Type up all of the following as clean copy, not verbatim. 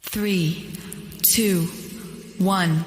Three, two, one.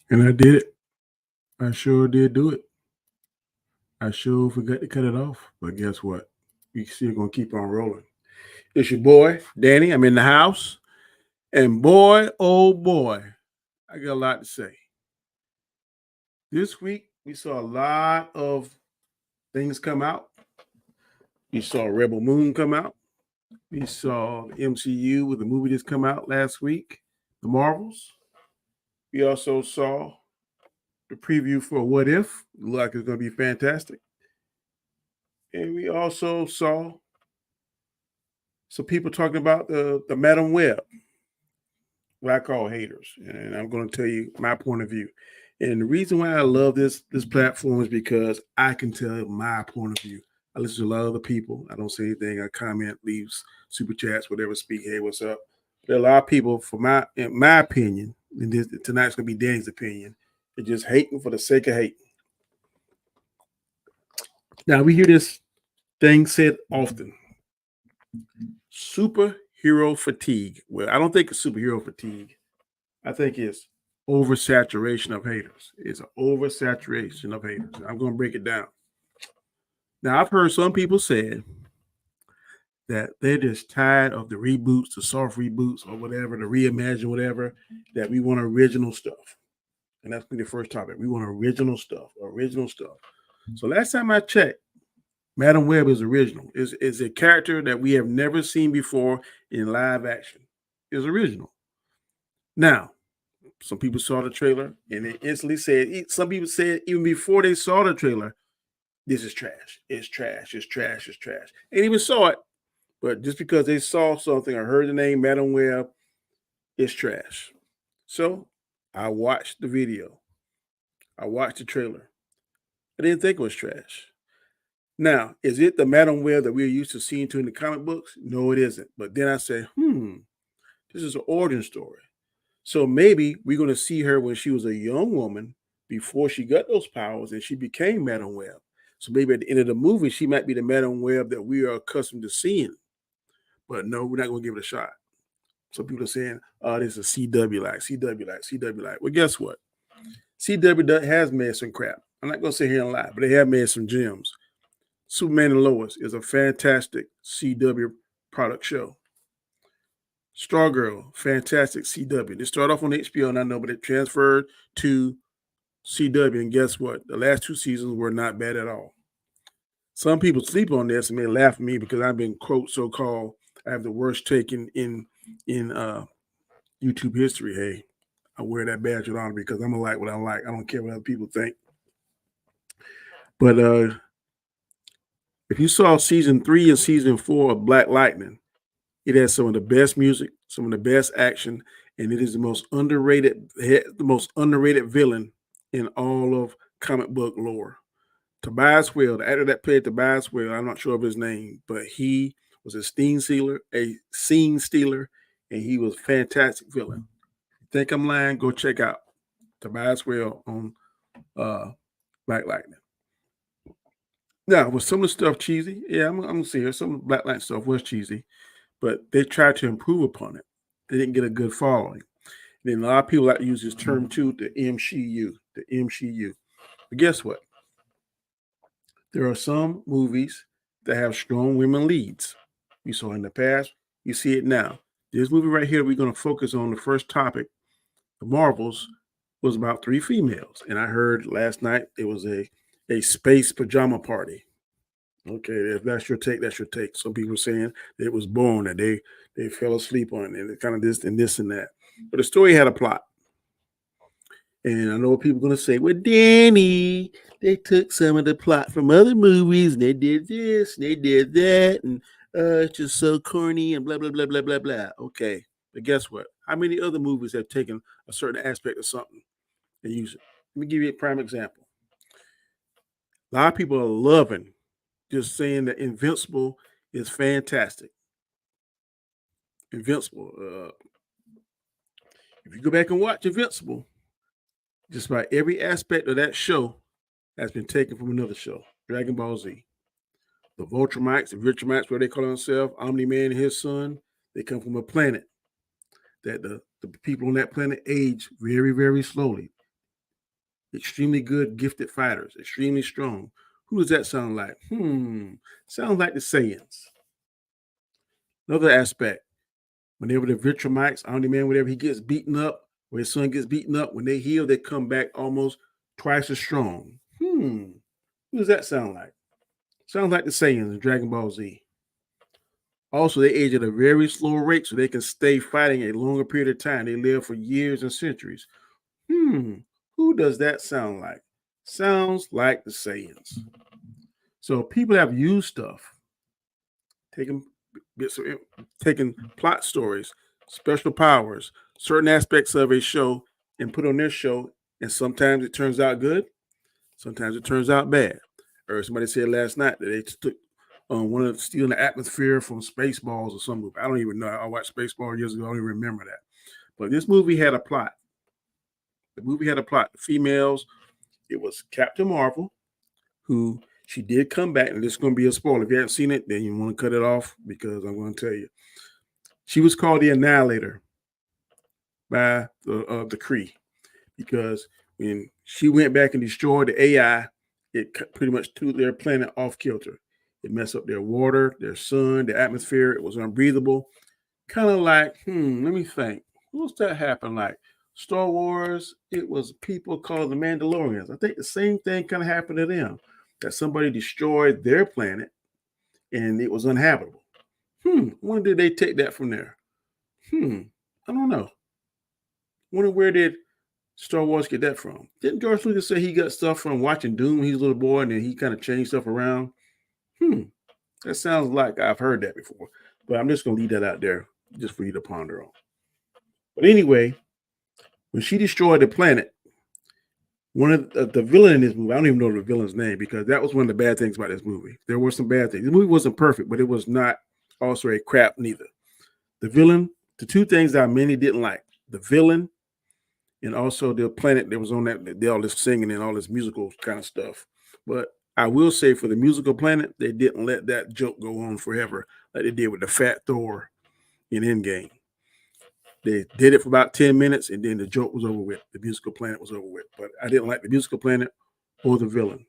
And I did it. I sure did do it. I sure forgot to cut it off. But guess what? We still going to keep on rolling. It's your boy, Danny. I'm in the house. And boy, oh boy, I got a lot to say. This week, we saw a lot of things come out. We saw Rebel Moon come out. We saw the MCU with the movie that's come out last week, The Marvels. We also saw the preview for What If. Look like it's going to be fantastic. And we also saw some people talking about the Madam Web, what I call haters. And I'm going to tell you my point of view. And the reason why I love this platform is because I can tell my point of view. I listen to a lot of other people. I don't say anything. I comment, leaves super chats, whatever, speak, hey, what's up. There are a lot of people, in my opinion, and tonight's going to be Danny's opinion, they're just hating for the sake of hating. Now, we hear this thing said often. Superhero fatigue. Well, I don't think it's superhero fatigue. I think it's oversaturation of haters. It's an oversaturation of haters. I'm going to break it down. Now, I've heard some people say that they're just tired of the reboots, the soft reboots or whatever, the reimagine whatever, that we want original stuff. And that's the first topic. We want original stuff. So last time I checked, Madam Web is original. Is a character that we have never seen before in live action. Is original. Now, some people saw the trailer and they instantly said, some people said even before they saw the trailer, this is trash. It's trash. It's trash. It's trash. Ain't even saw it. But just because they saw something or heard the name Madam Web, it's trash. So I watched the video. I watched the trailer. I didn't think it was trash. Now, is it the Madam Web that we're used to seeing in the comic books? No, it isn't. But then I said, this is an origin story. So maybe we're going to see her when she was a young woman before she got those powers and she became Madam Web. So maybe at the end of the movie, she might be the Madam Web that we are accustomed to seeing. But no, we're not going to give it a shot. So people are saying, oh, this is CW like. Well, guess what? CW has made some crap. I'm not going to sit here and lie, but they have made some gems. Superman and Lois is a fantastic CW product show. Stargirl, fantastic CW. They started off on HBO, and I know, but it transferred to CW, and guess what? The last 2 seasons were not bad at all. Some people sleep on this and they laugh at me because I've been, quote, so-called, I have the worst take in YouTube history. Hey, I wear that badge with honor because I'm gonna like what I like. I don't care what other people think. But if you saw season 3 and season 4 of Black Lightning, it has some of the best music, some of the best action, and it is the most underrated villain in all of comic book lore. Tobias Whale, the actor that played Tobias Whale, I'm not sure of his name, but he was a scene stealer, and he was a fantastic villain. Think I'm lying? Go check out Tobias Whale on Black Lightning. Now, was some of the stuff cheesy? Yeah, I'm gonna see here. Some of the Black Lightning stuff was cheesy, but they tried to improve upon it. They didn't get a good following. And then a lot of people like to use this term too, the MCU, the MCU. But guess what? There are some movies that have strong women leads. You saw in the past, you see it now. This movie right here, we're going to focus on the first topic. The Marvels was about 3 females. And I heard last night it was a space pajama party. Okay, if that's your take, that's your take. Some people are saying that it was born, that they fell asleep on it, and kind of this and this and that. But the story had a plot. And I know what people are going to say, well, Danny, they took some of the plot from other movies and they did this and they did that. And it's just so corny and blah, blah, blah, blah, blah, blah. Okay. But guess what? How many other movies have taken a certain aspect of something and use it? Let me give you a prime example. A lot of people are loving just saying that Invincible is fantastic. Invincible. If you go back and watch Invincible, just about every aspect of that show has been taken from another show, Dragon Ball Z. The Viltrumites, where they call themselves, Omni-Man and his son, they come from a planet that the people on that planet age very, very slowly. Extremely good, gifted fighters, extremely strong. Who does that sound like? Sounds like the Saiyans. Another aspect, whenever the Viltrumites, Omni-Man, whenever he gets beaten up, or his son gets beaten up, when they heal, they come back almost twice as strong. Who does that sound like? Sounds like the Saiyans in Dragon Ball Z. Also, they age at a very slow rate so they can stay fighting a longer period of time. They live for years and centuries. Who does that sound like? Sounds like the Saiyans. So people have used stuff, taking plot stories, special powers, certain aspects of a show, and put on their show. And sometimes it turns out good, sometimes it turns out bad. Or somebody said last night that they took one of stealing the atmosphere from Spaceballs or some movie. I don't even know. I watched Spaceballs years ago. I don't even remember that. But this movie had a plot. The movie had a plot. The females, it was Captain Marvel, who she did come back, and this is going to be a spoiler. If you haven't seen it, then you want to cut it off because I'm going to tell you. She was called the Annihilator by the Kree because when she went back and destroyed the AI, it pretty much threw their planet off kilter. It messed up their water, their sun, their atmosphere. It was unbreathable. Kind of like, let me think. What's that happen like? Star Wars, it was people called the Mandalorians. I think the same thing kind of happened to them, that somebody destroyed their planet and it was uninhabitable. When did they take that from there? I don't know. Wonder where did Star Wars get that from? Didn't George Lucas say he got stuff from watching Doom when he was a little boy and then he kind of changed stuff around? That sounds like I've heard that before, but I'm just going to leave that out there just for you to ponder on. But anyway, when she destroyed the planet, one of the villain in this movie, I don't even know the villain's name because that was one of the bad things about this movie. There were some bad things. The movie wasn't perfect, but it was not also a crap neither. The villain, the two things I mainly didn't like, the villain and also the planet that was on that, all this singing and all this musical kind of stuff. But I will say for the musical planet, they didn't let that joke go on forever like they did with the Fat Thor in Endgame. They did it for about 10 minutes and then the joke was over with. The musical planet was over with. But I didn't like the musical planet or the villain.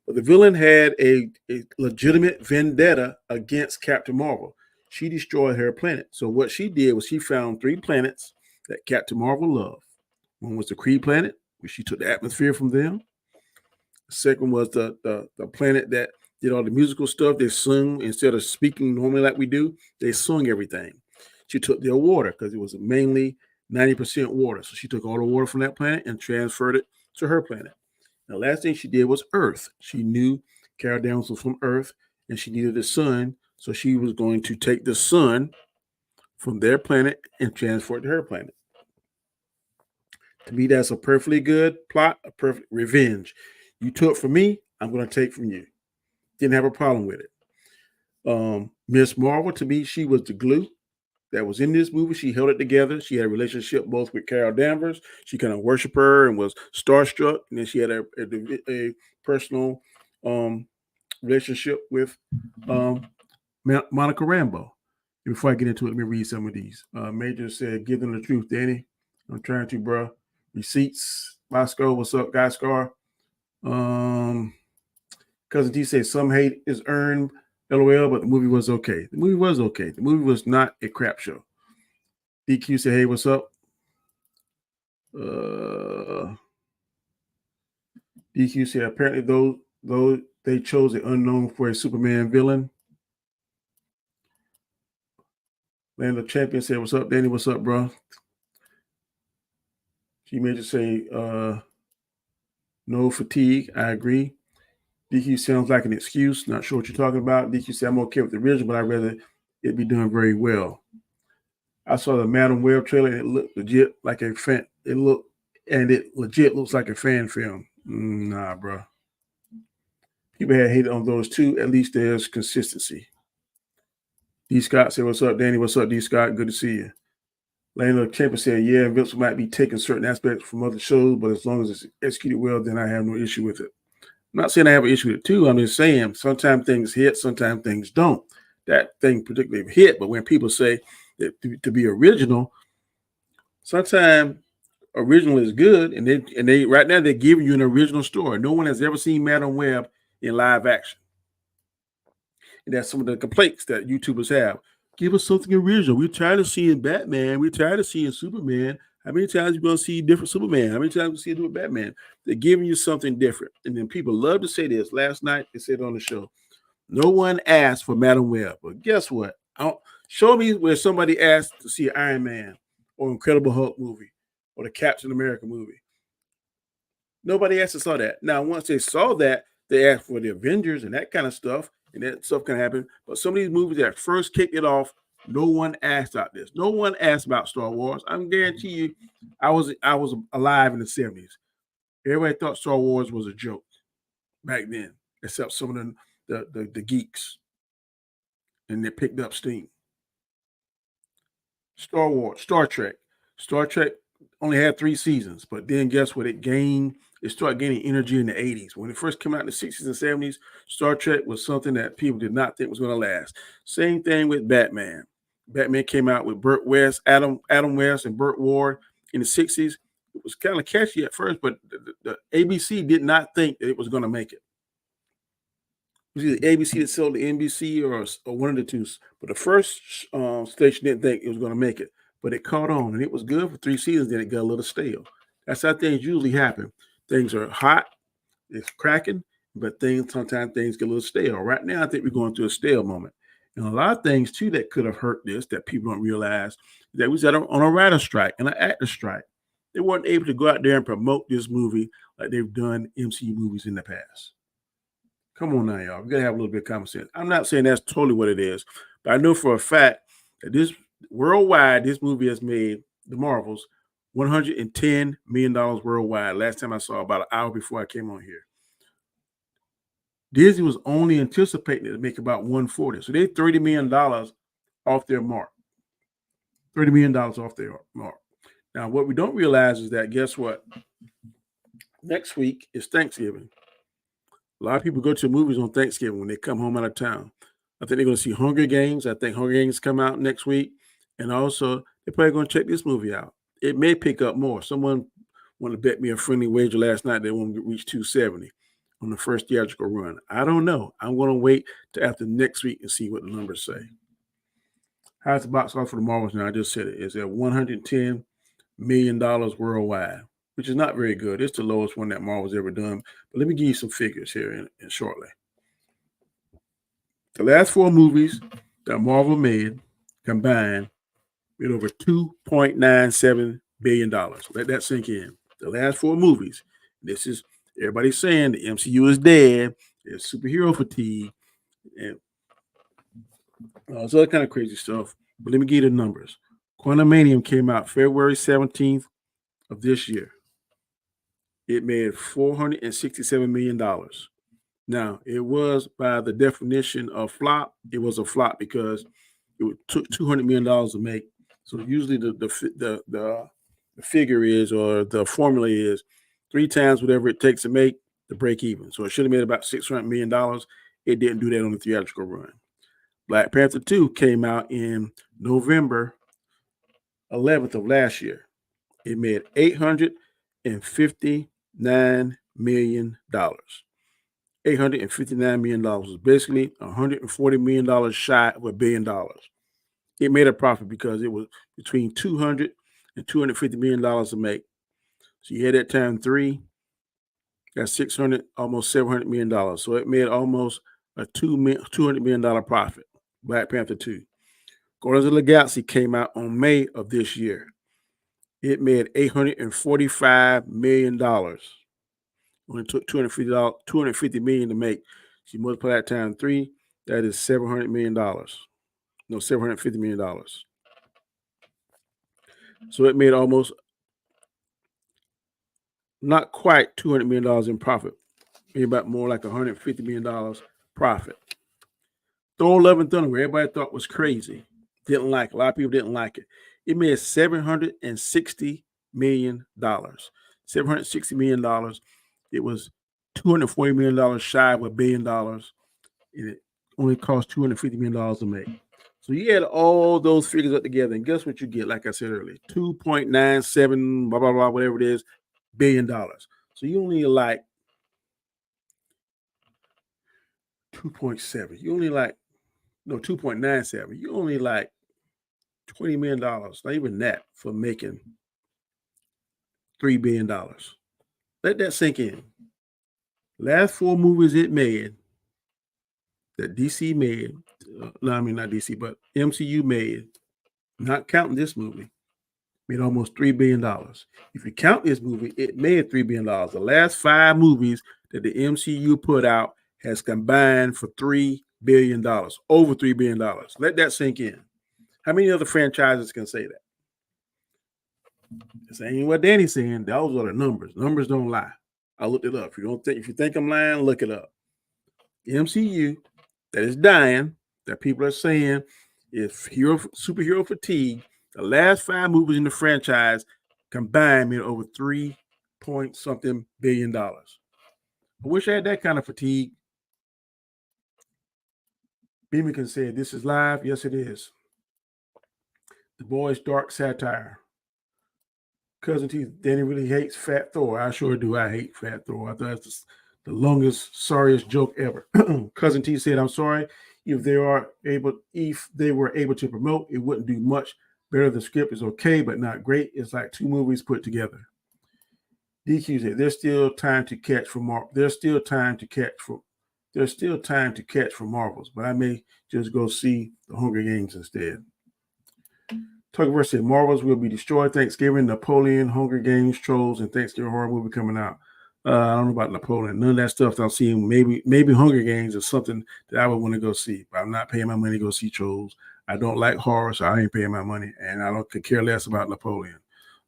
But the villain had a legitimate vendetta against Captain Marvel. She destroyed her planet. So what she did was she found 3 planets that Captain Marvel loved. One was the Kree planet, where she took the atmosphere from them. The second was the planet that did all the musical stuff. They sung instead of speaking normally like we do. They sung everything. She took their water because it was mainly 90% water. So she took all the water from that planet and transferred it to her planet. The last thing she did was Earth. She knew Carol Danvers was from Earth and she needed the sun. So she was going to take the sun from their planet and transfer it to her planet. To me, that's a perfectly good plot, a perfect revenge. You took from me, I'm going to take from you. Didn't have a problem with it. Miss Marvel, to me, she was the glue that was in this movie. She held it together. She had a relationship both with Carol Danvers. She kind of worshiped her and was starstruck. And then she had a personal relationship with Monica Rambeau. Before I get into it, let me read some of these. Major said, "Give them the truth, Danny." I'm trying to, bro. Receipts. Bosco, what's up, Guy Scar? Cousin D said, "Some hate is earned, LOL, but the movie was okay." The movie was okay. The movie was not a crap show. DQ said, "Hey, what's up?" DQ said, "Apparently, though they chose an unknown for a Superman villain." Land of Champion said, "What's up, Danny? What's up, bro?" She made you say, "No fatigue." I agree. DQ sounds like an excuse. Not sure what you're talking about. DQ said, "I'm okay with the original, but I'd rather it be done very well." I saw the Madam Web trailer and it looked legit like a fan. It legit looks like a fan film. Nah, bro. People had hated on those two. At least there's consistency. D. Scott said, "What's up, Danny? What's up, D. Scott? Good to see you." Lane of Champion said, "Yeah, Vince might be taking certain aspects from other shows, but as long as it's executed well, then I have no issue with it." I'm not saying I have an issue with it too. I'm just saying sometimes things hit, sometimes things don't. That thing particularly hit, but when people say that to be original, sometimes original is good, and they right now they're giving you an original story. No one has ever seen Madam Web in live action, and that's some of the complaints that YouTubers have. Give us something original. We're tired of seeing Batman. We're tired of seeing Superman. How many times are you going to see different Superman? How many times we see a different Batman? They're giving you something different. And then people love to say this. Last night they said on the show, no one asked for Madam Web. But guess what? Show me where somebody asked to see Iron Man or Incredible Hulk movie or the Captain America movie. Nobody actually saw that. Now, once they saw that, they asked for the Avengers and that kind of stuff, and that stuff can happen. But some of these movies that first kicked it off, no one asked about this. No one asked about Star Wars. I can guarantee you, I was alive in the 70s. Everybody thought Star Wars was a joke back then, except some of the geeks, and they picked up steam. Star Wars, Star Trek only had 3 seasons, but then guess what? It started gaining energy in the 80s. When it first came out in the 60s and 70s, Star Trek was something that people did not think was going to last. Same thing with Batman. Batman came out with Burt West, Adam West, and Burt Ward in the 60s. It was kind of catchy at first, but the ABC did not think that it was going to make it. It was either ABC that sold the NBC or one of the two. But the first station didn't think it was going to make it. But it caught on, and it was good for 3 seasons. Then it got a little stale. That's how things usually happen. Things are hot, it's cracking, but sometimes things get a little stale. Right now, I think we're going through a stale moment. And a lot of things, too, that could have hurt this that people don't realize that we was on a writer strike and an actor strike. They weren't able to go out there and promote this movie like they've done MCU movies in the past. Come on now, y'all. We got to have a little bit of common sense. I'm not saying that's totally what it is, but I know for a fact that worldwide, this movie has made the Marvels $110 million worldwide. Last time I saw, about an hour before I came on here. Disney was only anticipating it to make about 140. So they're $30 million off their mark. $30 million off their mark. Now, what we don't realize is that, guess what? Next week is Thanksgiving. A lot of people go to movies on Thanksgiving when they come home out of town. I think they're going to see Hunger Games. I think Hunger Games come out next week. And also, they're probably going to check this movie out. It may pick up more. Someone wanted to bet me a friendly wager last night they won't reach 270 on the first theatrical run. I don't know. I'm going to wait till after next week and see what the numbers say. How's the box office for the Marvels now? I just said it. It's at $110 million worldwide, which is not very good. It's the lowest one that Marvel's ever done. But let me give you some figures here in shortly. The last 4 movies that Marvel made combined made over $2.97 billion. Let that sink in. The last 4 movies. This is everybody's saying the MCU is dead. There's superhero fatigue and all this other kind of crazy stuff. But let me give you the numbers. Quantumanium came out February 17th of this year. It made $467 million. Now, it was by the definition of flop, it was a flop because it took $200 million to make. So usually the figure is, or the formula is 3 times whatever it takes to make the break even. So it should have made about $600 million. It didn't do that on the theatrical run. Black Panther 2 came out in November 11th of last year. It made $859 million. $859 million was basically $140 million shy of $1 billion. It made a profit because it was between $200 and $250 million to make. So you had that time 3, that's 600, almost $700 million. So it made almost a $200 million profit. Black Panther 2. Guardians of the Galaxy came out on May of this year. It made $845 million. Only took $250 million to make. So you multiply that times 3, that is $700 million. No, $750 million. So it made almost, not quite $200 million in profit. Maybe about more like $150 million profit. Thor: Love and Thunder, where everybody thought was crazy, didn't like it. A lot of people didn't like it. It made $760 million. $760 million. It was $240 million shy of $1 billion. And it only cost $250 million to make. So you add all those figures up together, and guess what you get? Like I said earlier, 2.97, blah, blah, blah, whatever it is, $1 billion. So you only like 2.7. You only like, no, 2.97. You only like $20 million, not even that, for making $3 billion. Let that sink in. Last 4 movies it made, that DC made, no, I mean not DC, but MCU made, not counting this movie, made almost $3 billion. If you count this movie, it made $3 billion. The last 5 movies that the MCU put out has combined for $3 billion, over $3 billion. Let that sink in. How many other franchises can say that? This ain't what Danny's saying. Those are the numbers. Numbers don't lie. I looked it up. If you think I'm lying, look it up. The MCU that is dying, that people are saying is superhero fatigue. The last 5 movies in the franchise combined made over $3-point-something billion. I wish I had that kind of fatigue. Beamer can say, this is live. Yes, it is. The Boys' Dark Satire. Cousin T, Danny really hates Fat Thor. I sure do. I hate Fat Thor. I thought it's the longest, sorriest joke ever. Cousin T said, I'm sorry. If they were able to promote, it wouldn't do much better. The script is okay, but not great. It's like 2 movies put together. DQ said, there's still time to catch for Marvels, but I may just go see the Hunger Games instead. Tuckerverse said Marvels will be destroyed Thanksgiving, Napoleon, Hunger Games, Trolls, and Thanksgiving horror movie coming out. I don't know about Napoleon. None of that stuff that I'm seeing. Maybe Hunger Games is something that I would want to go see, but I'm not paying my money to go see Trolls. I don't like horror, so I ain't paying my money, and I could care less about Napoleon.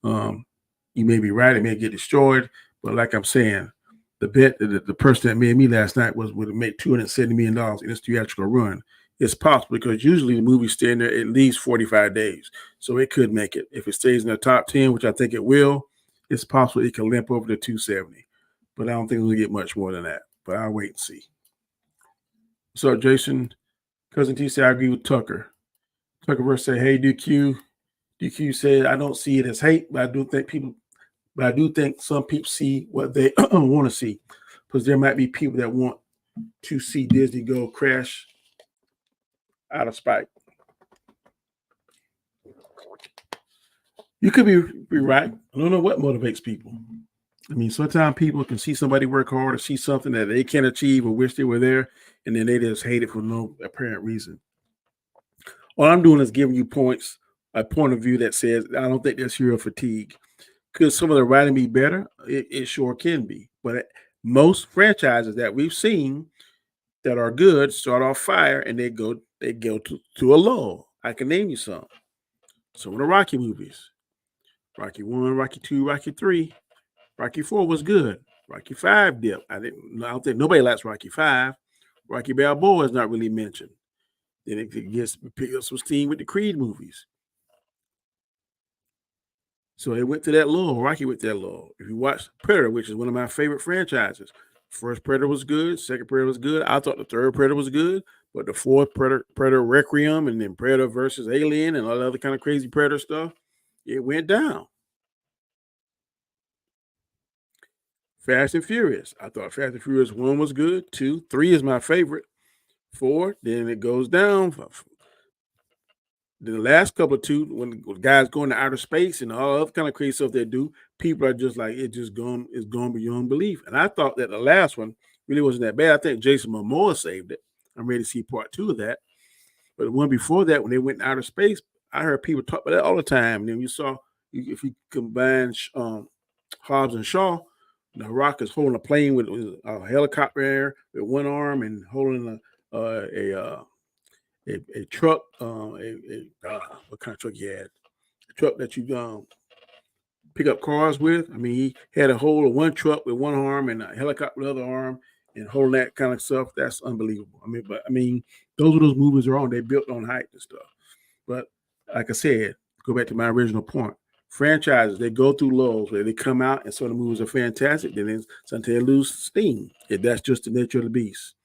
You may be right; it may get destroyed, but like I'm saying, the bet that the person that made me last night would make $270 million in its theatrical run. It's possible because usually the movies stay in there at least 45 days. So it could make it. If it stays in the top 10, which I think it will, it's possible it can limp over to 270. But I don't think it'll get much more than that. But I'll wait and see. What's up, Jason? Cousin T said, I agree with Tucker. Tuckerverse said, hey, DQ. DQ said, I don't see it as hate, but I do think some people see what they want to see. Because there might be people that want to see Disney go crash out of spite. You could be right. I don't know what motivates people. I mean, sometimes people can see somebody work hard or see something that they can't achieve or wish they were there, and then they just hate it for no apparent reason. All I'm doing is giving you a point of view that says I don't think there's hero fatigue. Could some of the writing be better? It sure can be. But most franchises that we've seen that are good start off fire and they go to a lull. I can name you some. Some of the Rocky movies. Rocky 1, Rocky 2, Rocky 3. Rocky 4 was good. Rocky 5 dip. I don't think nobody likes Rocky 5. Rocky Balboa is not really mentioned. Then it gets pick up some steam with the Creed movies. So it went to that lull. Rocky went to that lull. If you watch Predator, which is one of my favorite franchises, first Predator was good, second Predator was good. I thought the third Predator was good, but the fourth Predator Requiem, and then Predator versus Alien and all the other kind of crazy Predator stuff, it went down. Fast and Furious. I thought Fast and Furious 1 was good. 2, 3 is my favorite. 4, then it goes down. The last couple of two, when the guys go into outer space and all other kind of crazy stuff they do, people are just like, it's gone beyond belief. And I thought that the last one really wasn't that bad. I think Jason Momoa saved it. I'm ready to see part 2 of that. But the one before that, when they went in outer space, I heard people talk about that all the time. And then you saw, if you combine Hobbs and Shaw, the Rock is holding a plane with a helicopter air with one arm and holding a truck. What kind of truck he had? A truck that you pick up cars with. I mean, he had a hold of one truck with one arm and a helicopter with the other arm and holding that kind of stuff. That's unbelievable. I mean, those movies are on. They built on hype and stuff. But like I said, go back to my original point. Franchises, they go through lulls where they come out and some of the movies are fantastic. Then sometimes they lose steam. That's just the nature of the beast.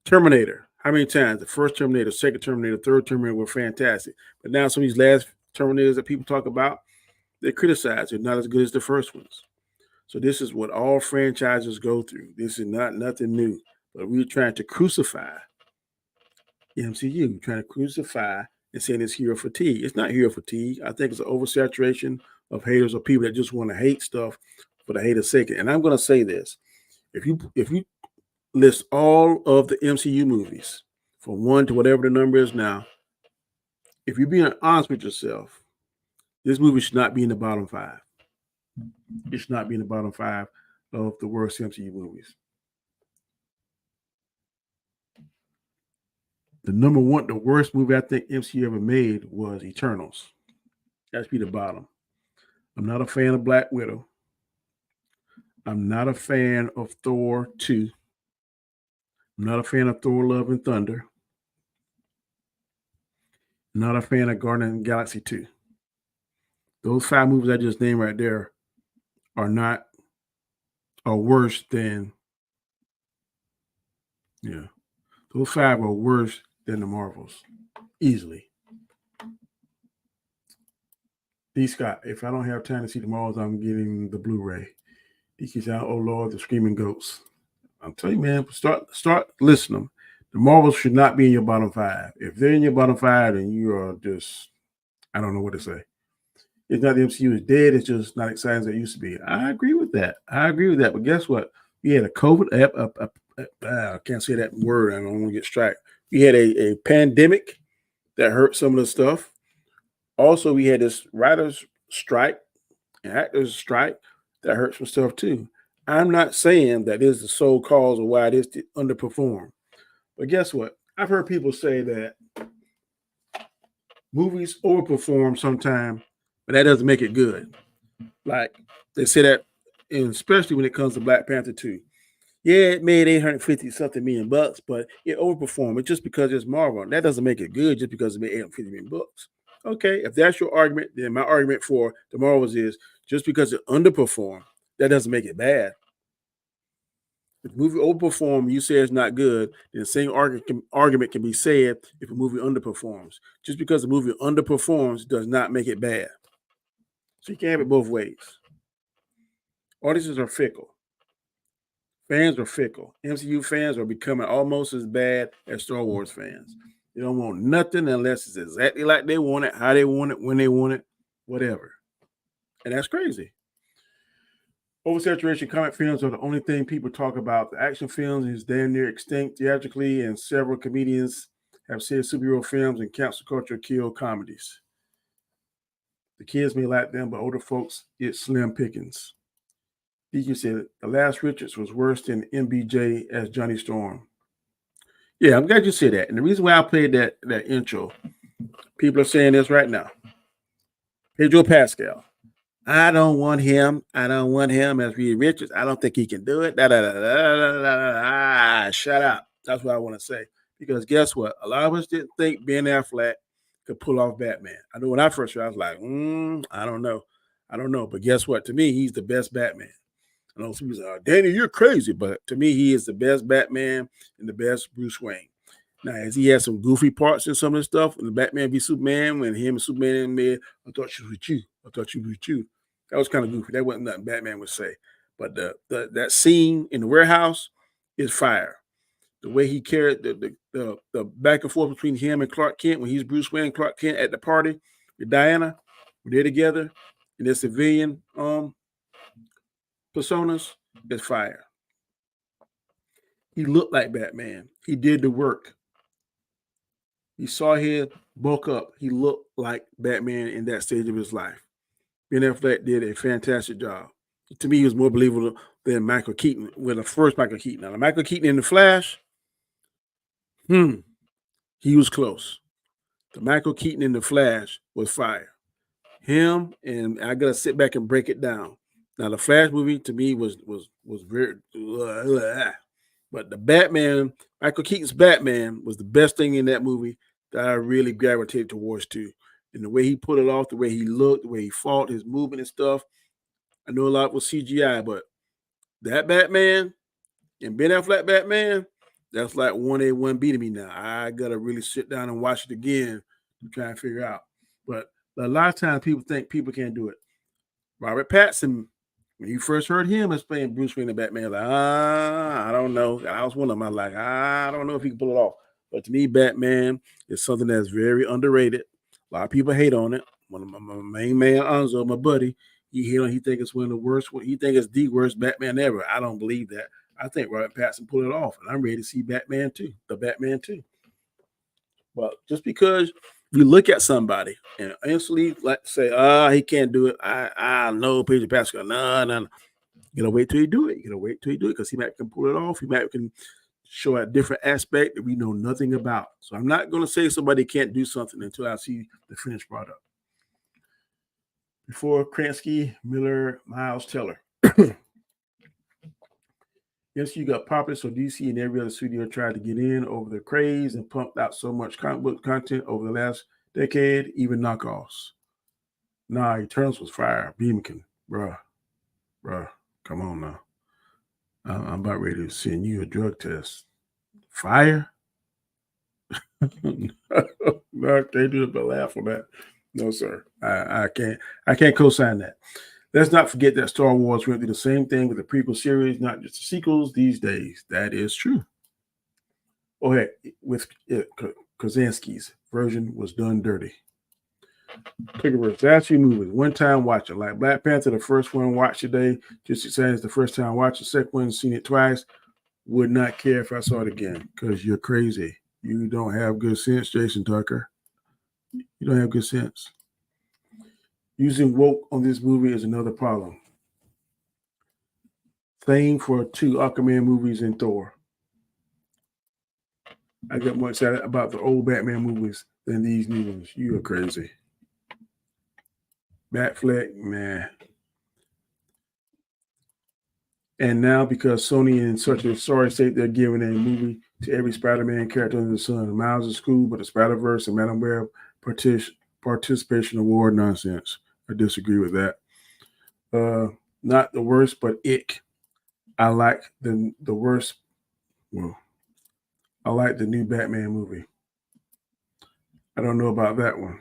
Terminator. How many times? The first Terminator, second Terminator, third Terminator were fantastic. But now some of these last Terminators that people talk about, they criticize. They're not as good as the first ones. So this is what all franchises go through. This is not nothing new. But we're trying to crucify the MCU, trying to crucify and saying it's hero fatigue. It's not hero fatigue. I think it's an oversaturation of haters or people that just want to hate stuff for the hate's sake. And I'm going to say this: if you list all of the MCU movies from 1 to whatever the number is now, if you're being honest with yourself, this movie should not be in the bottom 5. It should not be in the bottom 5 of the worst MCU movies. The number 1, the worst movie I think MCU ever made was Eternals. That should be the bottom. I'm not a fan of Black Widow. I'm not a fan of Thor 2. I'm not a fan of Thor Love and Thunder. I'm not a fan of Guardians of the Galaxy 2. Those 5 movies I just named right there are worse than, those 5 are worse than the Marvels. Easily. D. Scott, if I don't have time to see the Marvels, I'm getting the Blu-ray. He keeps out, oh Lord, the Screaming Goats. I'm telling you, man, start listening. The Marvels should not be in your bottom 5. If they're in your bottom 5, then you are just, I don't know what to say. It's not the MCU is dead. It's just not exciting as it used to be. I agree with that. But guess what? We had a COVID, I can't say that word. I don't want to get struck. We had a pandemic that hurt some of the stuff. Also, we had this writers' strike and actors' strike that hurt some stuff too. I'm not saying that is the sole cause of why it is to underperform. But guess what? I've heard people say that movies overperform sometimes, but that doesn't make it good. Like they say that, and especially when it comes to Black Panther 2. Yeah, it made 850 something million bucks, but it overperformed. It's just because it's Marvel. That doesn't make it good just because it made 850 million bucks. Okay, if that's your argument, then my argument for the Marvels is just because it underperformed, that doesn't make it bad. If the movie overperforms, you say it's not good, then the same argument can be said if a movie underperforms. Just because the movie underperforms does not make it bad. So you can't have it both ways. Audiences are fickle. Fans are fickle. MCU fans are becoming almost as bad as Star Wars fans. They don't want nothing unless it's exactly like they want it, how they want it, when they want it, whatever. And that's crazy. Oversaturation comic films are the only thing people talk about. The action films is damn near extinct theatrically, and several comedians have said superhero films and cancel culture kill comedies. The kids may like them, but older folks get slim pickings. Deacon said the last Richards was worse than MBJ as Johnny Storm. Yeah, I'm glad you said that. And the reason why I played that intro, people are saying this right now. Pedro Pascal. I don't want him. I don't want him as Reed Richards. I don't think he can do it. Shut up. That's what I want to say. Because guess what? A lot of us didn't think Ben Affleck could pull off Batman. I know when I first read, I was like, I don't know. I don't know. But guess what? To me, he's the best Batman. I know some people say, Danny, you're crazy. But to me, he is the best Batman and the best Bruce Wayne. Now, as he has some goofy parts in some of the stuff, when the Batman v Superman, when him and Superman made, I thought she was with you. I thought you was with you. That was kind of goofy. That wasn't nothing Batman would say. But that scene in the warehouse is fire. The way he carried the back and forth between him and Clark Kent when he's Bruce Wayne and Clark Kent at the party with Diana, when they're together in their civilian personas, is fire. He looked like Batman. He did the work. You saw him bulk up. He looked like Batman in that stage of his life. Ben Affleck did a fantastic job. To me, he was more believable than Michael Keaton, with the first Michael Keaton. Now, Michael Keaton in The Flash, he was close. The Michael Keaton in The Flash was fire. Him, and I gotta sit back and break it down. Now, the Flash movie to me was very, but the Batman, Michael Keaton's Batman, was the best thing in that movie that I really gravitated towards too. And the way he put it off, the way he looked, the way he fought, his movement and stuff. I know a lot was CGI, but that Batman and Ben Affleck Batman, that's like 1A, 1B to me now. I got to really sit down and watch it again to try and figure out. But a lot of times people think people can't do it. Robert Pattinson, when you first heard him as playing Bruce Wayne and Batman, like, I don't know. I was one of them. I was like, I don't know if he can pull it off. But to me, Batman is something that's very underrated. A lot of people hate on it. One of my main man, Anzo, my buddy, he hate on. He think it's one of the worst. He think it's the worst Batman ever. I don't believe that. I think Robert Pattinson pulled it off, and I'm ready to see Batman 2, the Batman 2. But just because you look at somebody and instantly like say, he can't do it. I know Pedro Pascal. No. You gotta wait till he do it. Because he might can pull it off. He might can show a different aspect that we know nothing about. So I'm not gonna say somebody can't do something until I see the finished product. Before Kransky, Miller, Miles Teller. Yes, you got popular, so DC and every other studio tried to get in over the craze and pumped out so much comic book content over the last decade, even knockoffs. Nah, Eternals was fire. Beamkin, bruh, come on now. I'm about ready to send you a drug test. Fire? No, I can't do it but laugh on that. No, sir. I can't co-sign that. Let's not forget that Star Wars went through the same thing with the prequel series, not just the sequels these days. That is true. Oh, heck, with Krasinski's version was done dirty. Clickers, that's your movies. One-time watcher. Like Black Panther, the first one watched today, just excited as the first time watched. The second one, seen it twice. Would not care if I saw it again because you're crazy. You don't have good sense, Jason Tucker. You don't have good sense. Using woke on this movie is another problem. Same for 2 Aquaman movies and Thor. I get more excited about the old Batman movies than these new ones. You are crazy. Batfleck, man. And now because Sony in such a sorry state, they're giving a movie to every Spider-Man character under the sun. Miles is cool, but the Spider-Verse and Madame Web participation award nonsense. I disagree with that. Not the worst, but ick. I like the worst. Well, I like the new Batman movie. I don't know about that one.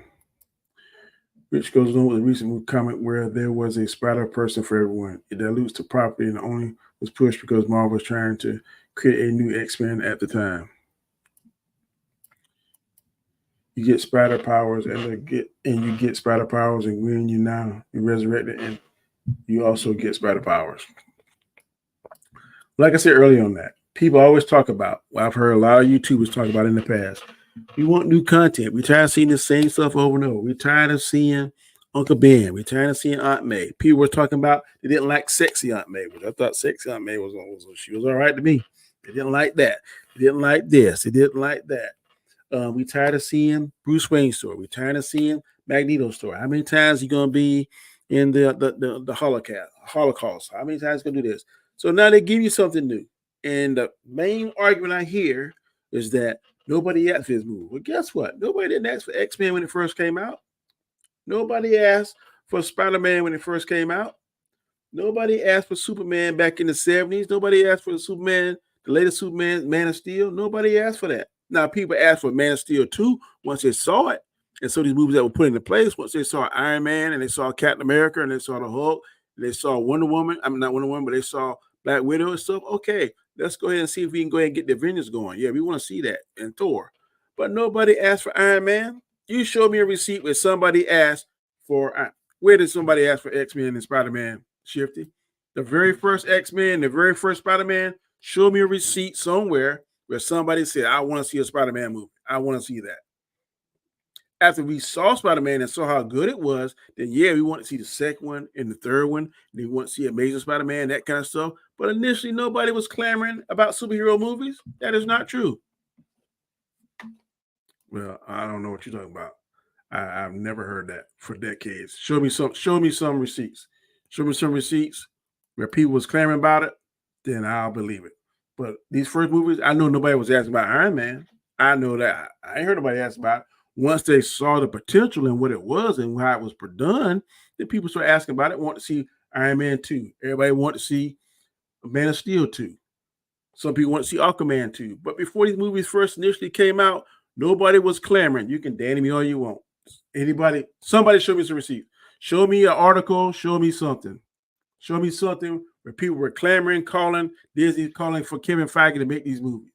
Which goes on with a recent comment where there was a spider person for everyone. It dilutes the property and only was pushed because Marvel was trying to create a new X-Men at the time. You get spider powers and you get spider powers, and when you resurrected, and you also get spider powers. Like I said earlier on that, people always talk about, I've heard a lot of YouTubers talk about in the past, we want new content. We're tired of seeing the same stuff over and over. We're tired of seeing Uncle Ben. We're tired of seeing Aunt May. People were talking about they didn't like sexy Aunt May, which I thought sexy Aunt May was she was all right to me. They didn't like that. They didn't like this. They didn't like that. We tired of seeing Bruce Wayne's story. We tired of seeing Magneto's story. How many times you gonna be in the Holocaust? How many times you gonna do this? So now they give you something new. And the main argument I hear is that nobody asked for this movie. Well, guess what? Nobody didn't ask for X-Men when it first came out. Nobody asked for Spider-Man when it first came out. Nobody asked for Superman back in the 70s. Nobody asked for Superman, the latest Superman, Man of Steel. Nobody asked for that. Now, people asked for Man of Steel 2 once they saw it. And so these movies that were put into place, once they saw Iron Man and they saw Captain America and they saw the Hulk, and they saw Wonder Woman. I mean, not Wonder Woman, but they saw Black Widow and stuff. Okay, let's go ahead and see if we can go ahead and get the Avengers going. Yeah, we want to see that and Thor. But nobody asked for Iron Man. You show me a receipt where somebody asked for, where did somebody ask for X-Men and Spider-Man, Shifty? The very first X-Men, the very first Spider-Man, show me a receipt somewhere where somebody said, I want to see a Spider-Man movie. I want to see that. After we saw Spider-Man and saw how good it was, then yeah, we want to see the second one and the third one. And we want to see Amazing Spider-Man, that kind of stuff. But initially, nobody was clamoring about superhero movies. That is not true. Well, I don't know what you're talking about. I've never heard that for decades. Show me some receipts. Show me some receipts where people was clamoring about it, then I'll believe it. But these first movies, I know nobody was asking about Iron Man. I know that. I ain't heard nobody ask about it. Once they saw the potential and what it was and how it was done, then people started asking about it, want to see Iron Man 2. Everybody want to see Man of Steel 2. Some people want to see Aquaman 2. But before these movies first initially came out, nobody was clamoring. You can danny me all you want. Anybody, somebody show me some receipts. Show me an article. Show me something. Show me something where people were clamoring, calling, Disney calling for Kevin Feige to make these movies.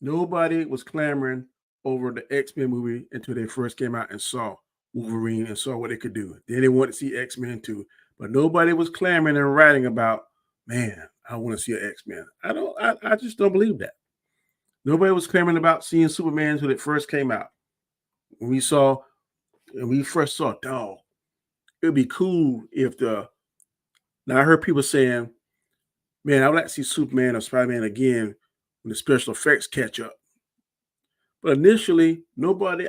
Nobody was clamoring over the X-Men movie until they first came out and saw Wolverine and saw what they could do. Then they wanted to see X-Men too. But nobody was clamoring and writing about, man, I want to see an X-Men. I just don't believe that. Nobody was clamoring about seeing Superman until it first came out. When we first saw, dog, it would be cool if now I heard people saying, man, I would like to see Superman or Spider-Man again when the special effects catch up. But initially, nobody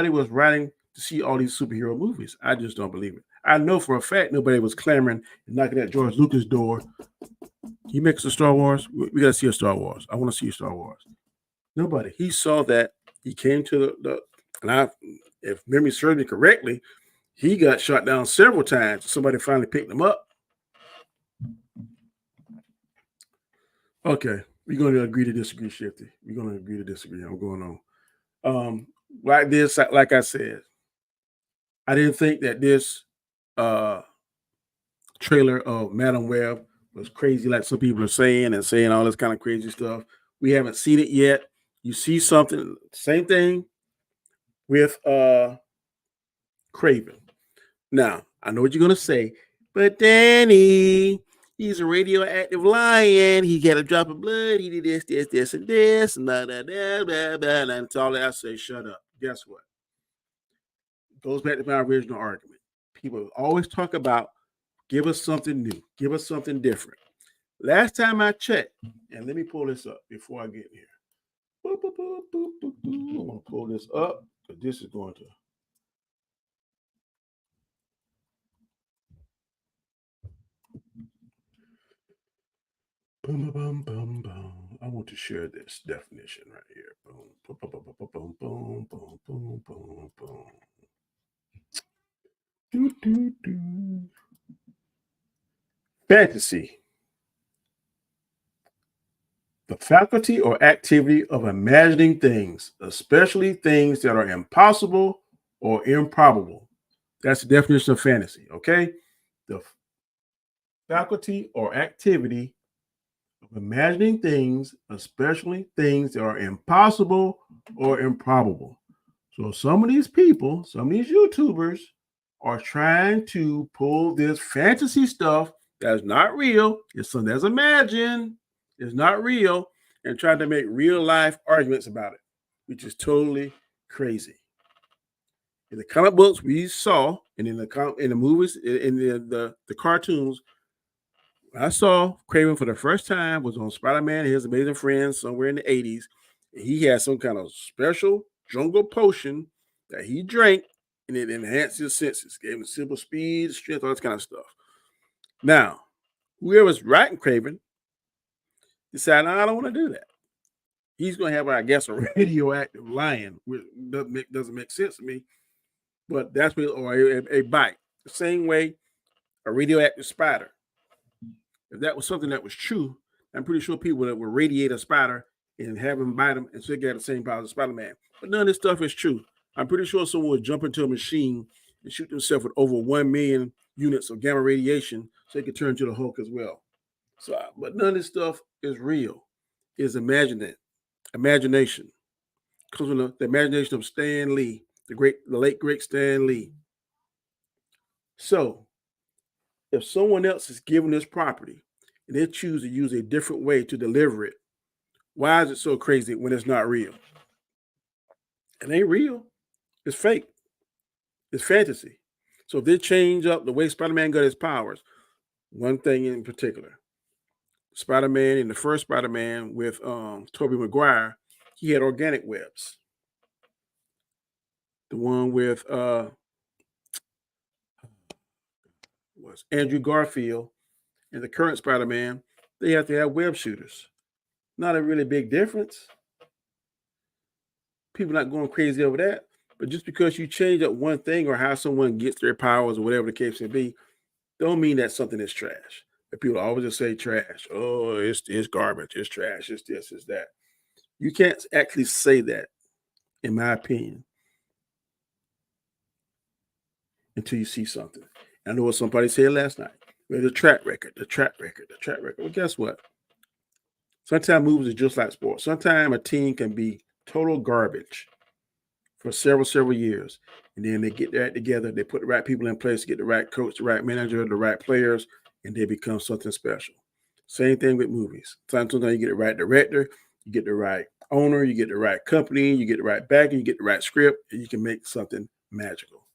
was writing to see all these superhero movies. I just don't believe it. I know for a fact nobody was clamoring and knocking at George Lucas' door. Can you make us a Star Wars? We got to see a Star Wars. I want to see a Star Wars. Nobody. He saw that. He came to if memory serves me correctly, he got shot down several times. Somebody finally picked him up. Okay, we're going to agree to disagree, Shifty. We're going to agree to disagree. I'm going on. Like I said, I didn't think that this trailer of Madam Web was crazy, like some people are saying all this kind of crazy stuff. We haven't seen it yet. You see something, same thing with Craven. Now, I know what you're going to say, but Danny, he's a radioactive lion. He got a drop of blood. He did this, and this, and blah, blah, blah, blah, blah. And that's all I say, shut up. Guess what? It goes back to my original argument. People always talk about give us something new. Give us something different. Last time I checked, and let me pull this up before I get here. I'm going to pull this up because this is going to. Boom, boom, boom, boom. I want to share this definition right here. Boom, boom, boom, boom, boom, boom, boom, boom, boom, boom. Do, do, do. Fantasy. The faculty or activity of imagining things, especially things that are impossible or improbable. That's the definition of fantasy, okay? The faculty or activity of imagining things, especially things that are impossible or improbable. So some of these people, some of these YouTubers are trying to pull this fantasy stuff that's not real. It's something that's imagined. It's not real, and trying to make real life arguments about it, which is totally crazy. In the comic books we saw, and in the movies, in the cartoons, I saw Craven for the first time was on Spider-Man and His Amazing Friends somewhere in the 80s. He had some kind of special jungle potion that he drank, and it enhanced his senses, gave him simple speed, strength, all this kind of stuff. Now, whoever's writing Craven decided, "No, I don't want to do that." He's going to have, I guess, a radioactive lion, which doesn't make sense to me. But that's what, or a bite. The same way a radioactive spider. If that was something that was true, I'm pretty sure people that would radiate a spider and have him bite him and still get the same power as Spider-Man. But none of this stuff is true. I'm pretty sure someone would jump into a machine and shoot themselves with over 1 million units of gamma radiation so they could turn into the Hulk as well. So, but none of this stuff is real. It's imagination. Comes from the imagination of Stan Lee, the late great Stan Lee. So, if someone else is given this property and they choose to use a different way to deliver it, why is it so crazy when it's not real? It ain't real. It's fake. It's fantasy. So if they change up the way Spider-Man got his powers, one thing in particular, Spider-Man in the first Spider-Man with Tobey Maguire, he had organic webs. The one with was Andrew Garfield and the current Spider-Man, they have to have web shooters. Not a really big difference. People not going crazy over that. But just because you change up one thing or how someone gets their powers or whatever the case may be, don't mean that something is trash. But people always just say trash. Oh, it's garbage. It's trash. It's this. It's that. You can't actually say that, in my opinion, until you see something. I know what somebody said last night. Well, the track record. Well, guess what? Sometimes movies are just like sports. Sometimes a team can be total garbage for several years. And then they get that together. They put the right people in place, get the right coach, the right manager, the right players, and they become something special. Same thing with movies. Sometimes you get the right director, you get the right owner, you get the right company, you get the right backing, you get the right script, and you can make something magical.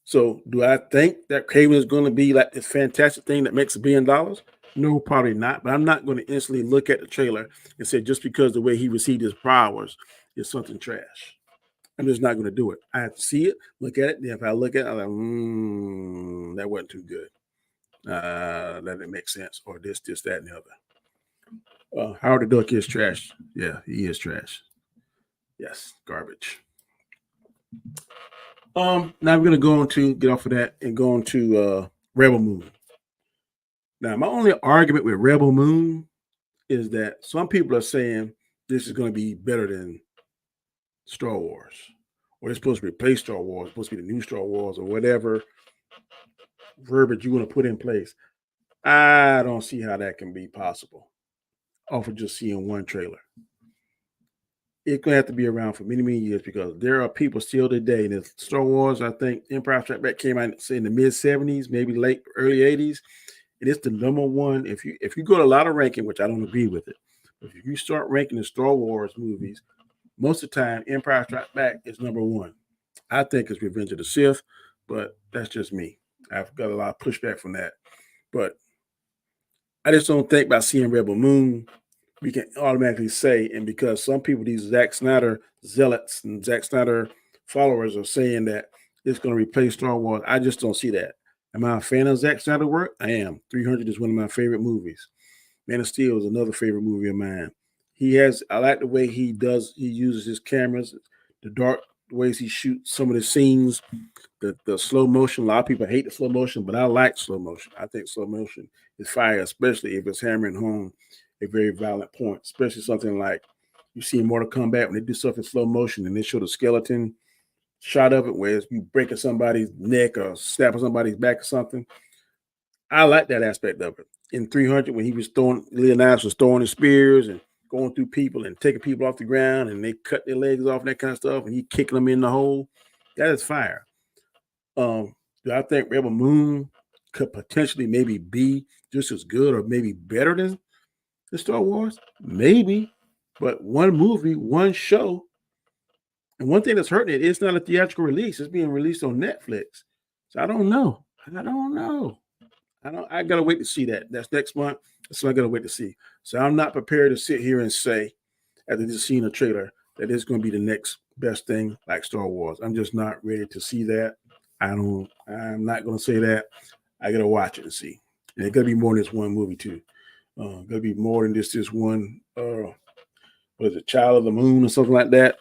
So do I think that Craven is going to be like this fantastic thing that makes $1 billion? No, probably not. But I'm not going to instantly look at the trailer and say just because the way he received his powers is something trash. I'm just not going to do it. I have to see it, look at it. And if I look at it, I'm like, that wasn't too good. That didn't make sense. Or this, that, and the other. Howard the Duck is trash. Yeah, he is trash. Yes, garbage. Now I'm going to go on to get off of that and go on to Rebel Moon. Now, my only argument with Rebel Moon is that some people are saying this is going to be better than Star Wars, or it's supposed to replace Star Wars, it's supposed to be the new Star Wars, or whatever verbiage you want to put in place. I don't see how that can be possible off of just seeing one trailer. It's going to have to be around for many years because there are people still today. And Star Wars, I think Empire Strikes Back came out in the mid 70s, maybe early 80s. And it's the number one. If you go to a lot of ranking, which I don't agree with it, but if you start ranking the Star Wars movies, most of the time Empire Strikes Back is number one. I think it's Revenge of the Sith, but that's just me. I've got a lot of pushback from that. But I just don't think by seeing Rebel Moon, we can automatically say, and because some people, these Zack Snyder zealots and Zack Snyder followers are saying that it's going to replace Star Wars, I just don't see that. Am I a fan of Zack Snyder work? I am. 300 is one of my favorite movies. Man of Steel is another favorite movie of mine. I like the way he uses his cameras, the dark ways he shoots some of the scenes, the slow motion. A lot of people hate the slow motion, but I like slow motion. I think slow motion is fire, especially if it's hammering home a very violent point, especially something like you see in Mortal Kombat when they do stuff in slow motion and they show the skeleton shot of it where you breaking somebody's neck or snapping somebody's back or something. I like that aspect of it. In 300, when Leonidas was throwing his spears and going through people and taking people off the ground and they cut their legs off and that kind of stuff and he kicking them in the hole, that is fire. Do I think Rebel Moon could potentially maybe be just as good or maybe better than the Star Wars? Maybe. But one movie, one show, And one thing that's hurting it, it's not a theatrical release. It's being released on Netflix. So I don't know. I gotta wait to see that. That's next month. So I gotta wait to see. So I'm not prepared to sit here and say, after just seeing a trailer, that it's gonna be the next best thing like Star Wars. I'm just not ready to see that. I'm not gonna say that. I gotta watch it and see. And it's gotta be more than this one movie too. Gotta be more than just this one what is it, Child of the Moon or something like that.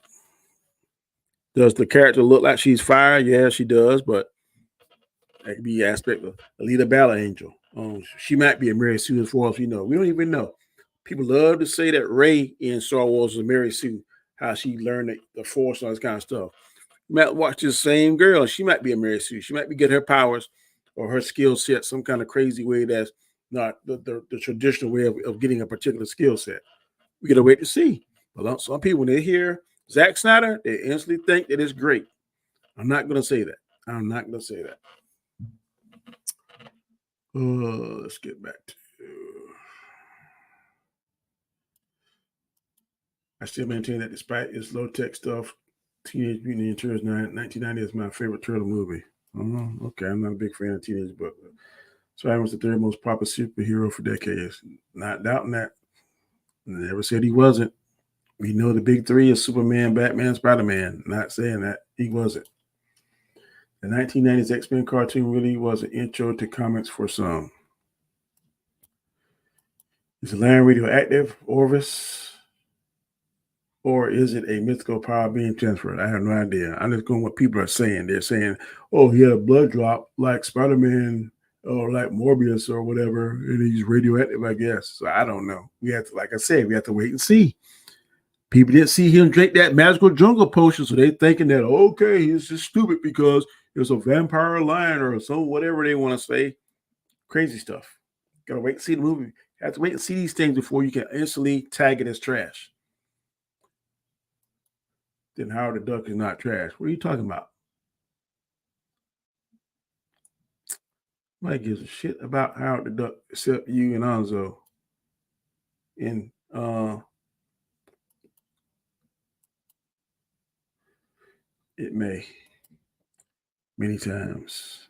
Does the character look like she's fire? Yeah, she does, but that could be aspect of Alita Battle Angel. She might be a Mary Sue as far as we know. We don't even know. People love to say that Rey in Star Wars is Mary Sue, how she learned the Force and all this kind of stuff. You might watch this same girl. She might be a Mary Sue. She might be getting her powers or her skill set some kind of crazy way that's not the traditional way of getting a particular skill set. We got to wait to see. But some people, when they hear Zack Snyder, they instantly think that it's great. I'm not going to say that. I'm not going to say that. Let's get back to. I still maintain that despite its low-tech stuff, Teenage Mutant Ninja Turtles 1990 is my favorite turtle movie. Okay, I'm not a big fan of Teenage, but Spider-Man was the third most popular superhero for decades. Not doubting that. Never said he wasn't. We know the big three is Superman, Batman, Spider-Man. Not saying that he wasn't. The 1990s X-Men cartoon really was an intro to comics for some. Is the land radioactive, Orvis? Or is it a mythical power being transferred? I have no idea. I'm just going what people are saying. They're saying, oh, he had a blood drop like Spider-Man or like Morbius or whatever, and he's radioactive, I guess. So I don't know. We have to, like I said, we have to wait and see. People didn't see him drink that magical jungle potion, so they're thinking that, okay, he's just stupid because there's a vampire lion or some whatever they want to say. Crazy stuff. Gotta wait and see the movie. You have to wait and see these things before you can instantly tag it as trash. Then Howard the Duck is not trash. What are you talking about? Nobody gives a shit about Howard the Duck except you and Anzo. And it may. Many times.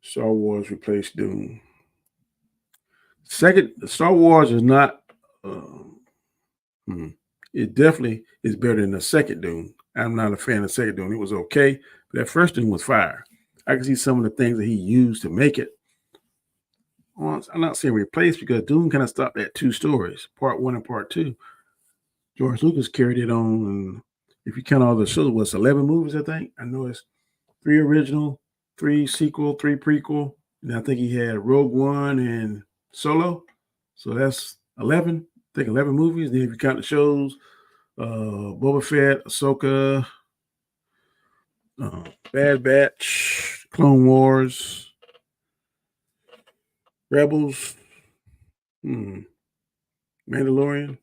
Star Wars replaced Dune. Second, Star Wars is not. It definitely is better than the second Dune. I'm not a fan of the second Dune. It was okay, but that first Dune was fire. I can see some of the things that he used to make it. I'm not saying replace because Dune kind of stopped at 2 stories, part 1 and part 2. George Lucas carried it on, and if you count all the shows, was 11 movies, I think. I know it's 3 original, 3 sequel, 3 prequel, and I think he had Rogue One and Solo. So that's 11. I think 11 movies. Then if you count the shows, Boba Fett, Ahsoka, Bad Batch, Clone Wars, Rebels, Mandalorian.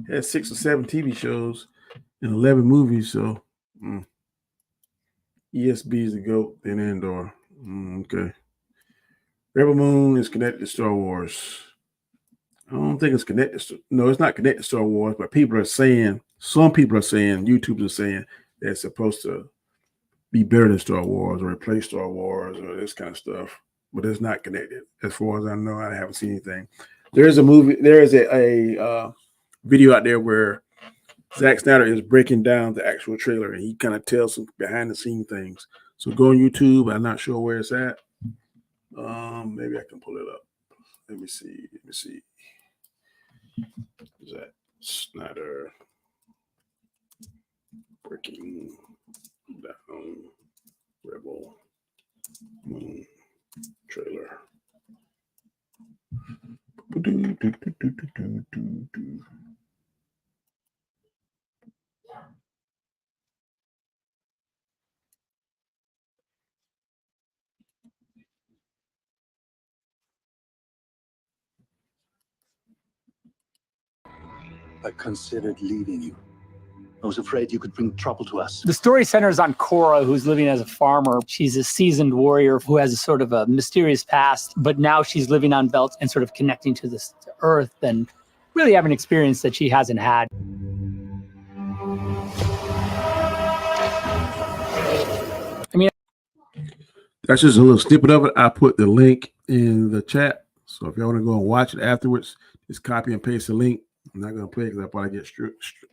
Had 6 or 7 TV shows and 11 movies. So ESB is the GOAT, then Andor. Okay. Rebel Moon is connected to Star Wars. I don't think it's connected. No, it's not connected to Star Wars, but people are saying, some people are saying, YouTubers are saying that it's supposed to be better than Star Wars or replace Star Wars or this kind of stuff, but it's not connected. As far as I know, I haven't seen anything. There is a video out there where Zack Snyder is breaking down the actual trailer and he kind of tells some behind the scene things. So go on YouTube. I'm not sure where it's at. Maybe I can pull it up. Let me see. Zack Snyder breaking down Rebel Moon trailer. I considered leaving you. I was afraid you could bring trouble to us. The story centers on Cora, who's living as a farmer. She's a seasoned warrior who has a sort of a mysterious past, but now she's living on Belt and sort of connecting to this earth and really having an experience that she hasn't had. That's just a little snippet of it. I put the link in the chat. So if y'all want to go and watch it afterwards, just copy and paste the link. I'm not going to play it because I probably get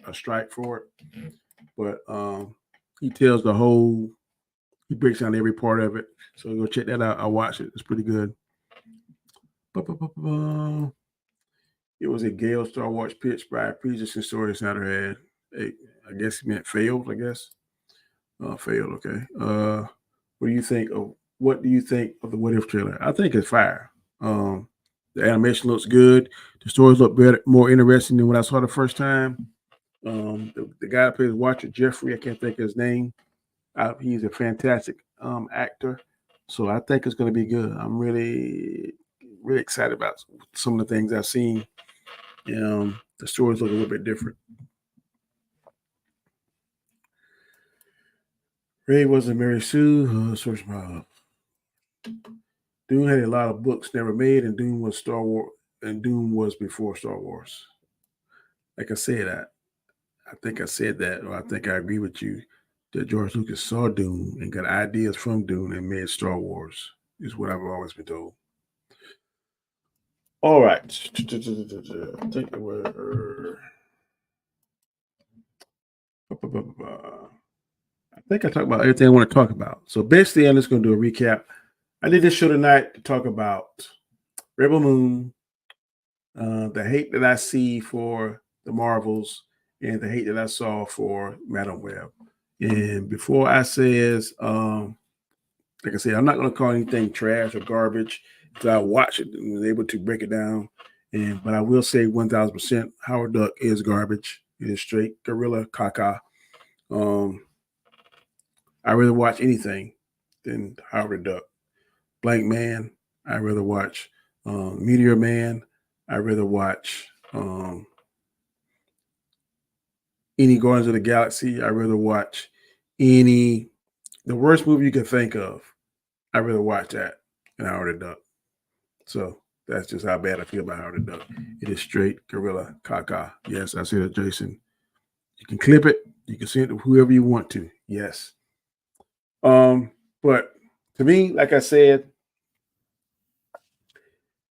a strike for it. But he tells the whole, he breaks down every part of it. So go check that out. I'll watch it. It's pretty good. It was a Gale Star Wars pitch by a pre-existing story center had. I guess he meant failed, I guess. Failed, okay. What do you think of the What If trailer? I think it's fire. The animation looks good. The stories look better, more interesting than when I saw the first time. The guy that plays Watcher Jeffrey, I can't think of his name. He's a fantastic actor. So I think it's going to be good. I'm really, really excited about some of the things I've seen. The stories look a little bit different. Ray wasn't Mary Sue. Search my Dune had a lot of books never made, and Dune was Star Wars, and Dune was before Star Wars. Like I said, I think I said that, or I think I agree with you that George Lucas saw Dune and got ideas from Dune and made Star Wars. Is what I've always been told. All right, I think we're. I think I talked about everything I want to talk about. So basically, I'm just going to do a recap. I did this show tonight to talk about Rebel Moon, the hate that I see for the Marvels, and the hate that I saw for Madam Web. And before I says, like I said, I'm not going to call anything trash or garbage until I watch it and was able to break it down. But I will say 1,000% Howard Duck is garbage. It is straight gorilla caca. I rather watch anything than Howard Duck. Blank Man, I'd rather watch Meteor Man. I'd rather watch any Guardians of the Galaxy. I'd rather watch the worst movie you can think of. I'd rather watch that than Howard the Duck. So that's just how bad I feel about Howard the Duck. It is straight gorilla caca. Yes, I said it, Jason. You can clip it. You can send it to whoever you want to. Yes. But to me, like I said,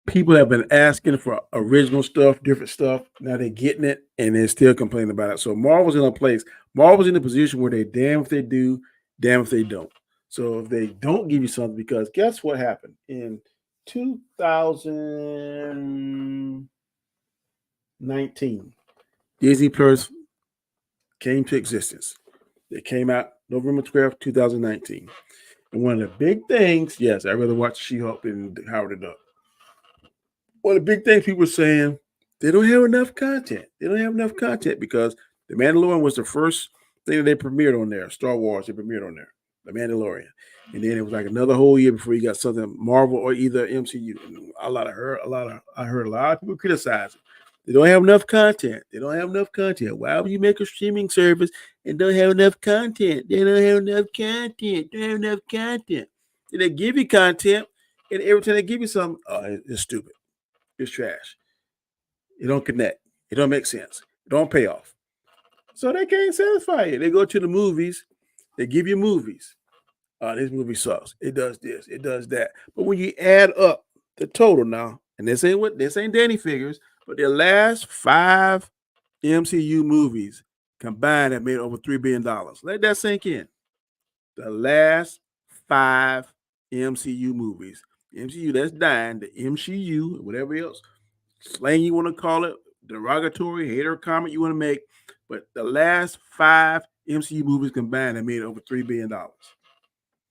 people have been asking for original stuff, different stuff. Now they're getting it, and they're still complaining about it. So Marvel's in a place. Marvel's in a position where they damn if they do, damn if they don't. So if they don't give you something, because guess what happened in 2019, Disney Plus came to existence. They came out November 12th, 2019. And one of the big things, yes, I'd rather watch She-Hulk than Howard the Duck. One of the big things people were saying, they don't have enough content. They don't have enough content because The Mandalorian was the first thing that they premiered on there. Star Wars, they premiered on there. The Mandalorian. And then it was like another whole year before you got something Marvel or either MCU. I heard a lot of people criticize it. They don't have enough content. They don't have enough content. Why would you make a streaming service and don't have enough content? They don't have enough content. They don't have enough content. And they give you content, and every time they give you something, it's stupid. It's trash. It don't connect. It don't make sense. It don't pay off. So they can't satisfy you. They go to the movies. They give you movies. This movie sucks. It does this. It does that. But when you add up the total now, and this ain't Danny figures, but the last 5 MCU movies combined have made over $3 billion. Let that sink in. The last 5 MCU movies. The MCU that's dying, the MCU, whatever else slang you want to call it, derogatory, hater comment you want to make, but the last 5 MCU movies combined have made over $3 billion.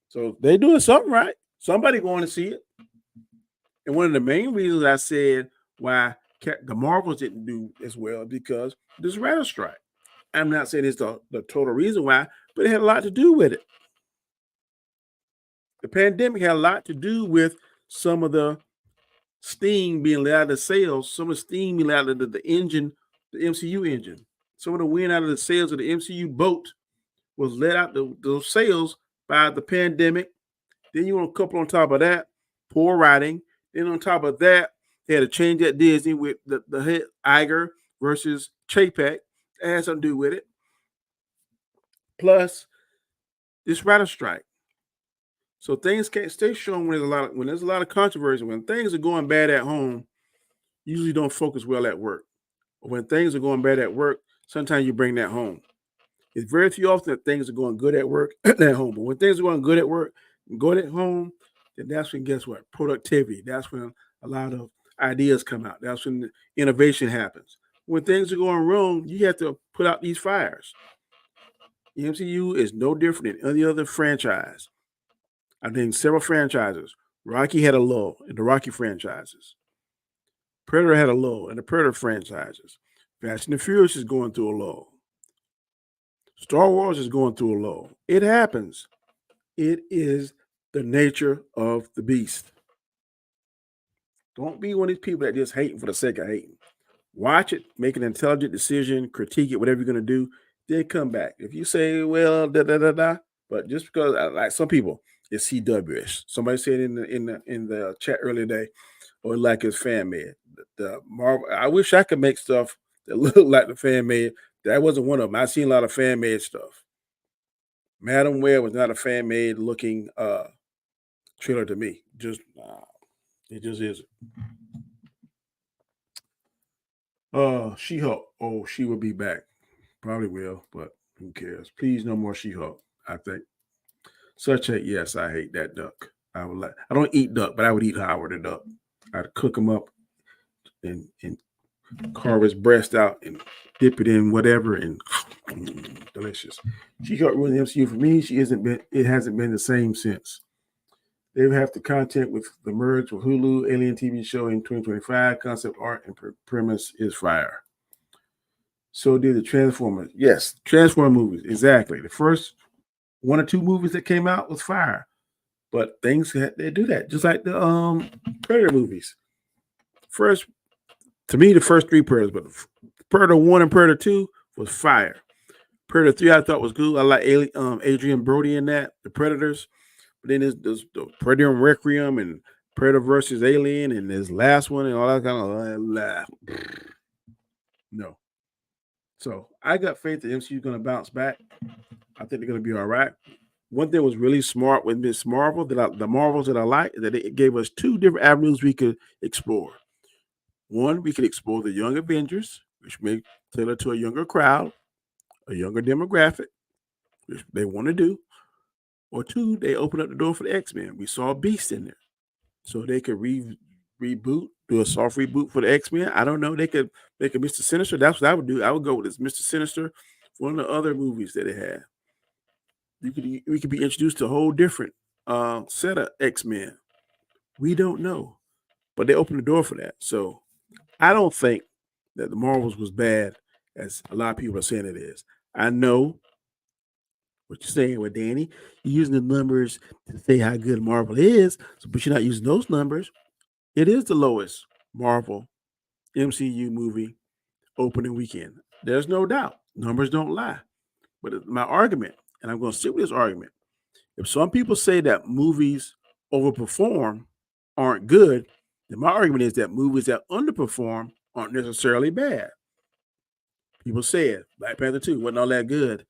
So they're doing something right. Somebody going to see it. And one of the main reasons I said why the Marvels didn't do as well because this writer strike. I'm not saying it's the total reason why, but it had a lot to do with it. The pandemic had a lot to do with some of the steam being let out of the sails, some of the steam being let out of the engine, the MCU engine. Some of the wind out of the sails of the MCU boat was let out those sails by the pandemic. Then you want to couple on top of that, poor writing. Then on top of that, they had to change at Disney with the head Iger versus Chapek. That had something to do with it. Plus, this writer strike. So things can't stay strong when there's a lot of controversy. When things are going bad at home, you usually don't focus well at work. But when things are going bad at work, sometimes you bring that home. It's very few often that things are going good at work at home. But when things are going good at work and good at home, then that's when, guess what? Productivity. That's when a lot of ideas come out. That's when the innovation happens. When things are going wrong, you have to put out these fires. The MCU is no different than any other franchise. I've named several franchises. Rocky had a lull in the Rocky franchises. Predator had a lull in the Predator franchises. Fast and the Furious is going through a lull. Star Wars is going through a lull. It happens. It is the nature of the beast. Don't be one of these people that just hating for the sake of hating. Watch it, make an intelligent decision, critique it, whatever you're going to do, then come back. If you say, well, but just because, like some people, it's CW-ish. Somebody said in the chat earlier today, or like it's fan made. The Marvel. I wish I could make stuff that look like the fan made. That wasn't one of them. I've seen a lot of fan made stuff. Madam Web was not a fan made looking trailer to me. Just it just isn't. She-Hulk. Oh, she will be back. Probably will, but who cares? Please, no more She-Hulk. I think. Such a yes. I hate that duck. I don't eat duck, but I would eat Howard the duck. I'd cook him up and carve his breast out and dip it in whatever and delicious. She-Hulk ruined the MCU for me. It hasn't been the same since. They have the content with the merge with Hulu, Alien TV show in 2025. Concept art and premise is fire. So did the Transformers. Yes, Transformer movies. Exactly. The first 1 or 2 movies that came out was fire. But things they do that. Just like the Predator movies. To me, the first 3 Predators, but Predator 1 and Predator 2 was fire. Predator 3 I thought was good. I like Adrian Brody in that, the Predators. But then there's the Predator and Requiem and Predator versus Alien and this last one and all that kind of no. So I got faith that MCU is going to bounce back. I think they're going to be all right. One thing was really smart with Miss Marvel, the Marvels that I like, that it gave us 2 different avenues we could explore. One, we could explore the Young Avengers, which may tailor to a younger crowd, a younger demographic, which they want to do. Or 2, they open up the door for the X-Men. We saw Beast in there. So they could reboot, do a soft reboot for the X-Men. I don't know. They could make a Mr. Sinister. That's what I would do. I would go with this Mr. Sinister, one of the other movies that they had. We could be introduced to a whole different set of X-Men. We don't know. But they opened the door for that. So I don't think that the Marvels was bad as a lot of people are saying it is. I know what you're saying with Danny. You're using the numbers to say how good Marvel is, but you're not using those numbers. It is the lowest Marvel MCU movie opening weekend. There's no doubt. Numbers don't lie. But my argument, and I'm going to stick with this argument, if some people say that movies overperform aren't good, then my argument is that movies that underperform aren't necessarily bad. People said Black Panther 2 wasn't all that good.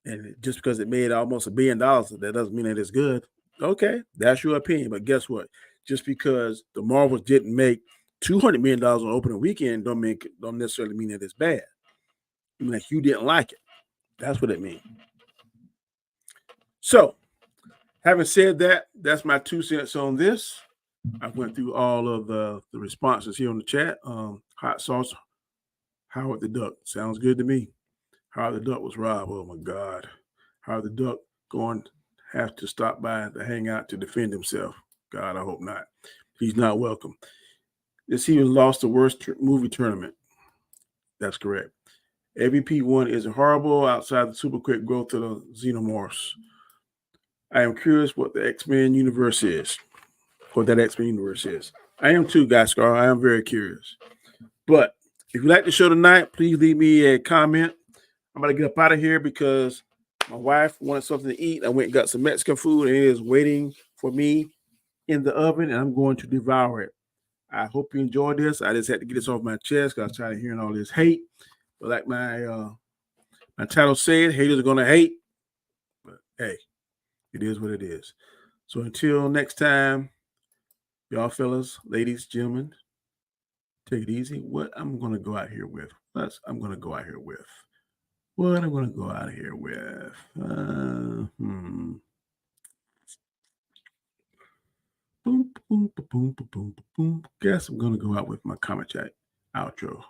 And just because it made almost $1 billion, that doesn't mean that it's good. Okay, that's your opinion. But guess what? Just because the Marvels didn't make $200 million on opening weekend don't necessarily mean that it's bad. I mean, like you didn't like it. That's what it means. So, having said that, that's my 2 cents on this. I went through all of the responses here on the chat. Hot sauce, Howard the Duck. Sounds good to me. Howard the Duck was robbed. Oh, my God. Howard the Duck going to have to stop by to hang out to defend himself. God, I hope not. He's not welcome. This even lost the worst movie tournament. That's correct. AVP 1 is horrible outside the super quick growth of the Xenomorphs. I am curious what the X-Men universe is. What that X-Men universe is. I am too, Guy Scar. I am very curious. But if you like the show tonight, please leave me a comment. I'm going to get up out of here because my wife wanted something to eat. I went and got some Mexican food, and it is waiting for me in the oven, and I'm going to devour it. I hope you enjoyed this. I just had to get this off my chest because I was tired of hearing all this hate. But like my title said, haters are going to hate. But, hey, it is what it is. So until next time, y'all fellas, ladies, gentlemen, take it easy. What I'm going to go out here with. What I'm going to go out here with. Boom, boom, boom, boom, boom, boom. Guess I'm going to go out with my comment chat outro.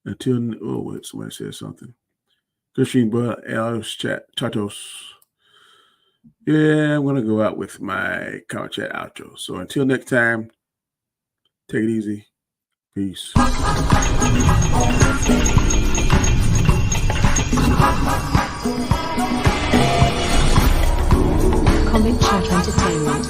Until, oh, wait, somebody said something. Good stream, bro. Else chat, Tatos. Yeah, I'm going to go out with my comment chat outro. So until next time, take it easy. Peace. Comic Shop Entertainment.